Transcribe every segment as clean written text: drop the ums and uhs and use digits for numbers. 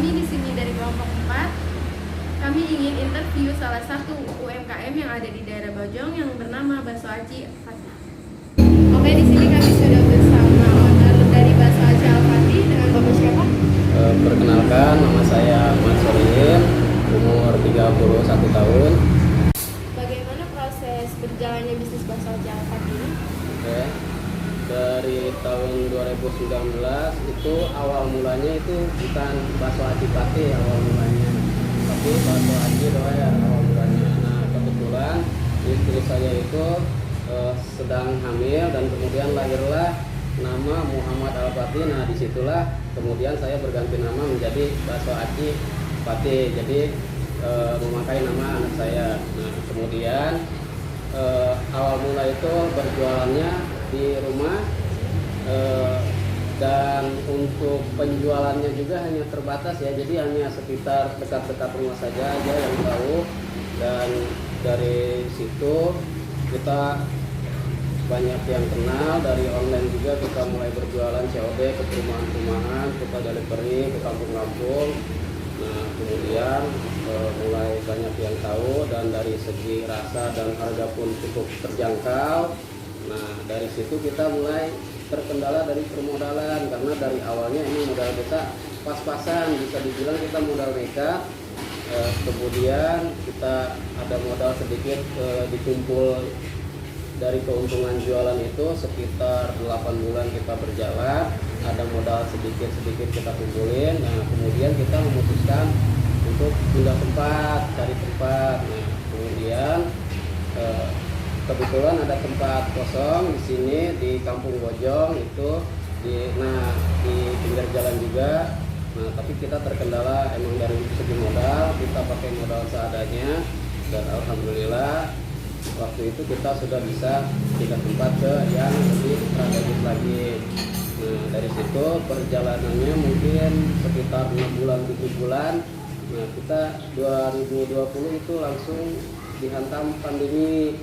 Kami di sini dari kelompok 4. Kami ingin interview salah satu UMKM yang ada di daerah Bojong yang bernama Bakso Aci Al-Fatih. Oke, di sini kami sudah bersama owner dari Bakso Aci Al-Fatih dengan Bapak siapa? Perkenalkan, nama saya Ahmad Solihin, umur 31 tahun. Bagaimana proses berjalannya bisnis Bakso Aci Al-Fatih ini? Oke. Dari tahun 2019 itu awal mulanya itu bukan Bakso Aci Pati awal mulanya, tapi Bakso Aci doyan awal mulanya. Nah, kebetulan istri saya itu sedang hamil dan kemudian lahirlah nama Muhammad Al-Fatih. Nah, disitulah kemudian saya berganti nama menjadi Bakso Aci Pati. Jadi memakai nama anak saya. Nah, kemudian awal mula itu berjualannya di rumah, dan untuk penjualannya juga hanya terbatas ya, jadi hanya sekitar dekat-dekat rumah saja aja yang tahu. Dan dari situ kita banyak yang kenal, dari online juga kita mulai berjualan COD ke perumahan-perumahan, kita delivery ke kampung-kampung. Nah, kemudian mulai banyak yang tahu, dan dari segi rasa dan harga pun cukup terjangkau. Nah, dari situ kita mulai terkendala dari permodalan, karena dari awalnya ini modal kita pas-pasan, bisa dibilang kita modal nekat. Kemudian kita ada modal sedikit dikumpul dari keuntungan jualan itu sekitar 8 bulan kita berjalan, ada modal sedikit-sedikit kita kumpulin. Nah, kemudian kita memutuskan untuk pindah tempat, cari tempat. Nah, kemudian kebetulan ada tempat kosong di sini di Kampung Bojong itu di pinggir jalan juga. Nah, tapi kita terkendala emang dari segi modal, kita pakai modal seadanya, dan alhamdulillah waktu itu kita sudah bisa pindah tempat ke yang lebih strategis lagi. Nah, dari situ perjalanannya mungkin sekitar 6 bulan 7 bulan. Nah, kita 2020 itu langsung dihantam pandemi.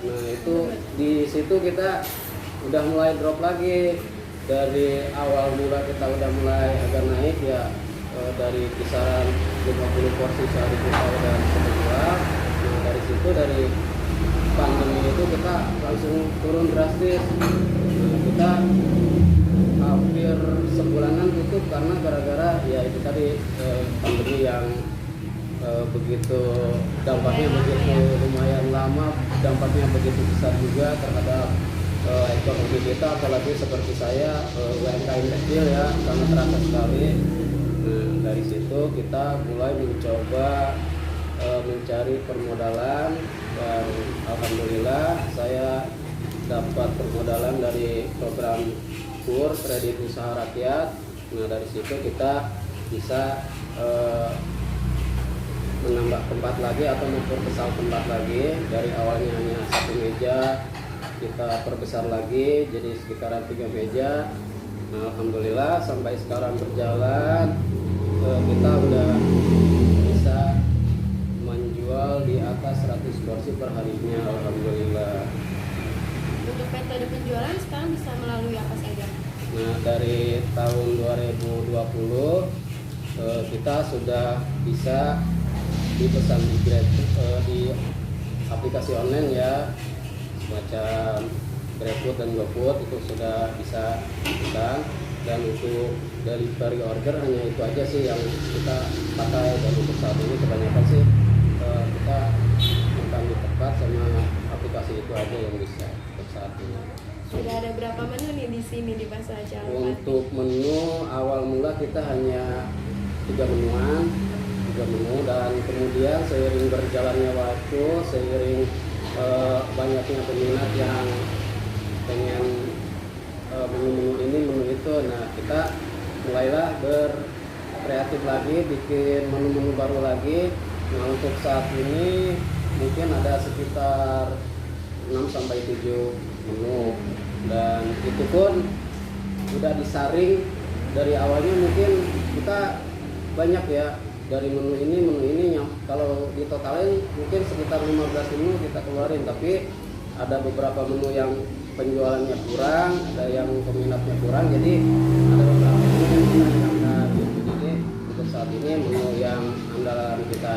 Nah, itu di situ kita udah mulai drop lagi. Dari awal mula kita udah mulai agak naik ya, dari kisaran 50 porsi sehari kita udah sejual. Nah, dari situ dari pandemi itu kita langsung turun drastis. Nah, kita hampir sebulanan tutup karena gara-gara ya itu tadi pandemi yang begitu dampaknya begitu lumayan lama, dampaknya begitu besar juga terhadap ekonomi kita, apalagi seperti saya UMKM kecil ya, sangat terasa sekali. Nah, dari situ kita mulai mencoba mencari permodalan, dan alhamdulillah saya dapat permodalan dari program KUR, kredit usaha rakyat. Nah, dari situ kita bisa menambah tempat lagi atau memperbesar tempat lagi. Dari awalnya hanya 1 meja kita perbesar lagi jadi sekitaran 3 meja. Nah, alhamdulillah sampai sekarang berjalan, kita udah bisa menjual di atas 100 porsi per harinya, alhamdulillah. Untuk metode penjualan sekarang bisa melalui apa saja? Nah, dari tahun 2020 kita sudah bisa dipesan di aplikasi online ya, semacam GrabFood dan GoFood itu sudah bisa dipesan. Dan untuk delivery order hanya itu aja sih yang kita pakai, dan untuk saat ini kebanyakan sih kita makan di tempat sama aplikasi itu aja yang bisa untuk saat ini. Sudah ada berapa menu nih di sini di Bakso Aci Al-Fatih? Untuk menu awal mula kita hanya 3 menuan, dan kemudian seiring berjalannya waktu, seiring banyaknya peminat yang pengen menu ini menu itu, nah kita mulailah berkreatif lagi, bikin menu-menu baru lagi. Nah, untuk saat ini mungkin ada sekitar 6-7 menu, dan itu pun udah disaring dari awalnya. Mungkin kita banyak ya, dari menu ini yang kalau ditotalin mungkin sekitar 15 menu kita keluarin, tapi ada beberapa menu yang penjualannya kurang, ada yang peminatnya kurang, jadi ada beberapa menu yang kita hilangkan gitu. Jadi untuk saat ini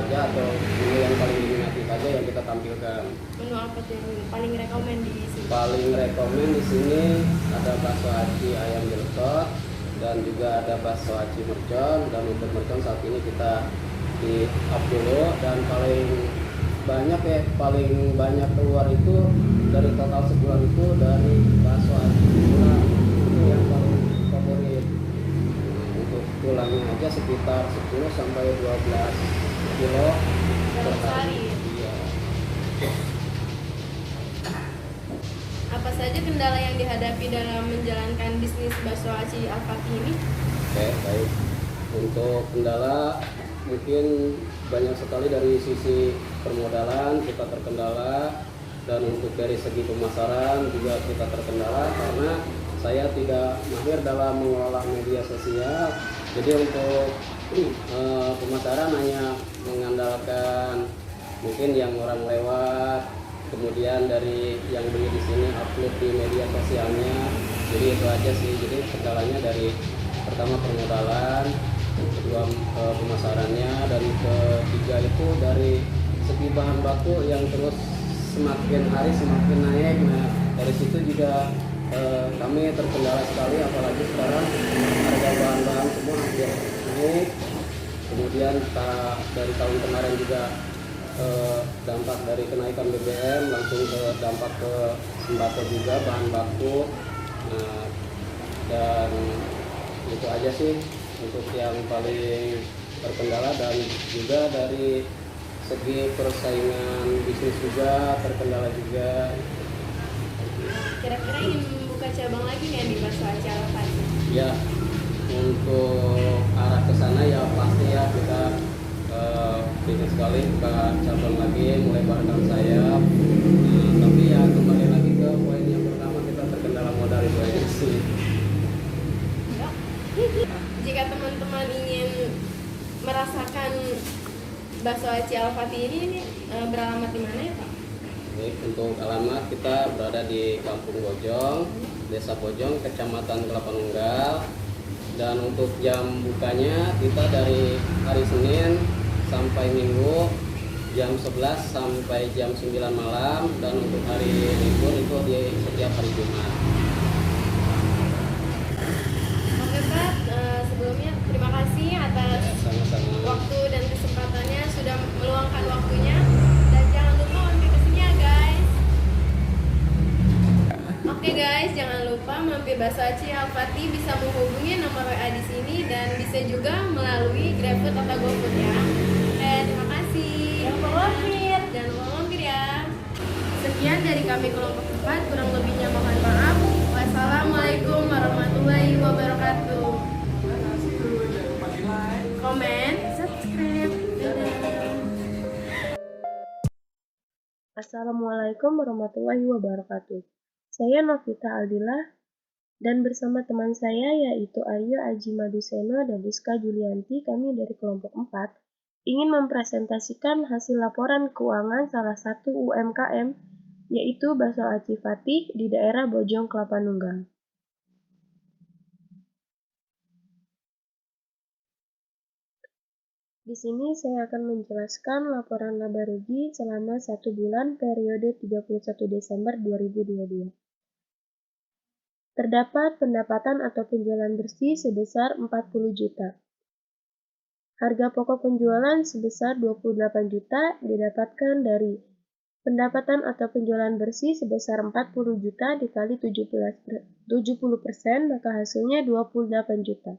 saja atau menu yang paling diminati saja yang kita tampilkan. Menu apa tuh yang paling rekomen di sini? Paling rekomen di sini ada bakso aci ayam geletot dan juga ada bakso aci mercon, dan untuk mercon saat ini kita di up dulu, dan paling banyak keluar itu dari total sebulan itu dari bakso aci tulang, itu yang paling favorit. Untuk tulangnya aja sekitar 10 sampai 12 kilo per Dalam sehari. Iya. Apa saja kendala yang dihadapi dalam menjalankan bisnis bakso aci Al-Fatih ini? Oke, baik. Untuk kendala mungkin banyak sekali dari sisi permodalan kita terkendala, dan untuk dari segi pemasaran juga kita terkendala karena saya tidak mahir dalam mengelola media sosial. Jadi untuk pemasaran hanya mengandalkan mungkin yang orang lewat, kemudian dari yang beli di sini upload di media sosialnya. Jadi itu aja sih. Jadi kendalanya dari pertama permodalan, kedua pemasarannya, dan ketiga itu dari segi bahan baku yang terus semakin hari semakin naik. Nah dari situ juga kami terkendala sekali, apalagi sekarang harga bahan-bahan semua hampir naik. Kemudian dari tahun kemarin juga dampak dari kenaikan BBM langsung ke dampak ke sembako juga, bahan baku. Nah, dan itu aja sih untuk yang paling terkendala, dan juga dari segi persaingan bisnis juga terkendala juga. Kira-kira ingin membuka cabang lagi nggak di bakso aci Al-Fatih? Ya, untuk arah ke sana ya pasti ya kita ingin sekali buka cabang lagi, mulai barang sayap. Tapi ya kembali lagi ke poin yang pertama, kita terkendala modal itu aja sih. Jika teman-teman ingin merasakan bakso aci Al-Fatih ini beralamat di mana ya Pak? Baik, untuk alamat kita berada di Kampung Bojong, Desa Bojong, Kecamatan Kelapa Nunggal. Dan untuk jam bukanya kita dari hari Senin sampai Minggu jam 11 sampai jam 9 malam, dan untuk hari libur itu di setiap hari Jumat. Oke Pak, sebelumnya terima kasih atas Sama-sama. waktu dan kesempatannya, sudah meluangkan waktunya, dan jangan lupa mampir ke sini ya guys. Oke guys, jangan lupa mampir bakso aci Al-Fatih, bisa menghubungi nomor WA di sini dan bisa juga melalui GrabFood atau GoFood ya. Terima kasih. Jangan lupa mampir ya. Sekian dari kami kelompok 4, kurang lebihnya mohon maaf. Wassalamualaikum warahmatullahi wabarakatuh. Komen, subscribe. Dadah. Assalamualaikum warahmatullahi wabarakatuh. Saya Novita Aldila dan bersama teman saya yaitu Aryo Aji Maduseno dan Rizka Julianti, kami dari kelompok 4 ingin mempresentasikan hasil laporan keuangan salah satu UMKM yaitu Bakso Aci Fatih di daerah Bojong Kelapa Nunggal. Di sini saya akan menjelaskan laporan laba rugi selama 1 bulan periode 31 Desember 2022. Terdapat pendapatan atau penjualan bersih sebesar 40 juta. Harga pokok penjualan sebesar 28 juta didapatkan dari pendapatan atau penjualan bersih sebesar 40 juta dikali 70%, maka hasilnya 28 juta.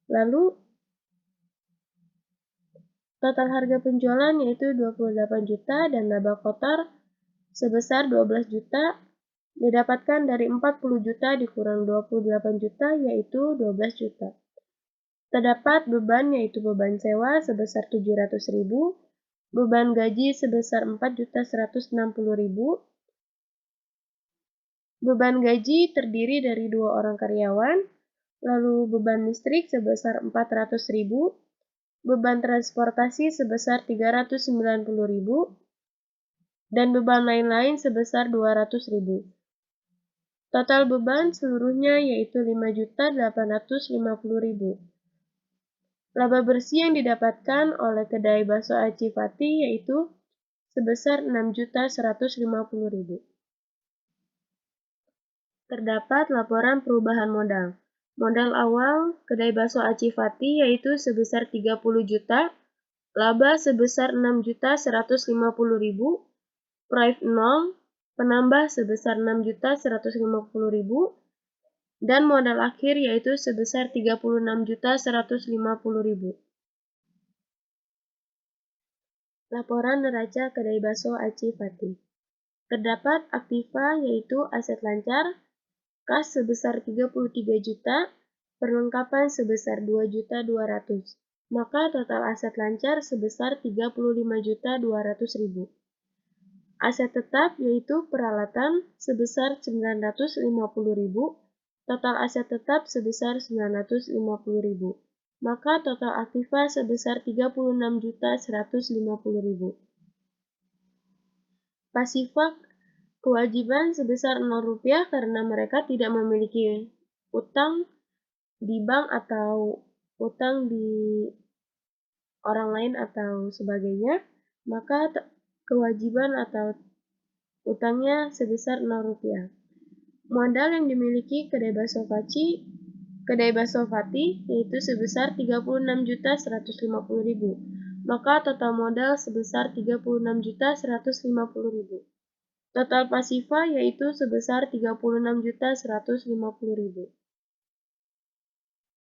Lalu total harga penjualan yaitu 28 juta dan laba kotor sebesar 12 juta didapatkan dari 40 juta dikurang 28 juta yaitu 12 juta. Terdapat beban yaitu beban sewa sebesar 700.000, beban gaji sebesar 4.160.000. Beban gaji terdiri dari 2 orang karyawan, lalu beban listrik sebesar 400.000, beban transportasi sebesar 390.000, dan beban lain-lain sebesar 200.000. Total beban seluruhnya yaitu 5.850.000. Laba bersih yang didapatkan oleh kedai bakso Aci Fatih yaitu sebesar 6.150.000. Terdapat laporan perubahan modal. Modal awal kedai bakso Aci Fatih yaitu sebesar 30 juta, laba sebesar 6.150.000, proyek 0, penambah sebesar 6.150.000, dan modal akhir yaitu sebesar 36.150.000. Laporan neraca kedai bakso Aci Fatih. Terdapat aktiva yaitu aset lancar, kas sebesar 33 juta, perlengkapan sebesar 2.200.000. Maka total aset lancar sebesar 35.200.000. Aset tetap yaitu peralatan sebesar 950.000, total aset tetap sebesar 950.000. Maka total aktiva sebesar 36.150.000. Pasifa kewajiban sebesar 0 rupiah karena mereka tidak memiliki utang di bank atau utang di orang lain atau sebagainya, maka kewajiban atau utangnya sebesar 0 rupiah. Modal yang dimiliki kedai bakso Fatih yaitu sebesar 36.150.000. Maka total modal sebesar 36.150.000. Total pasifa yaitu sebesar 36.150.000.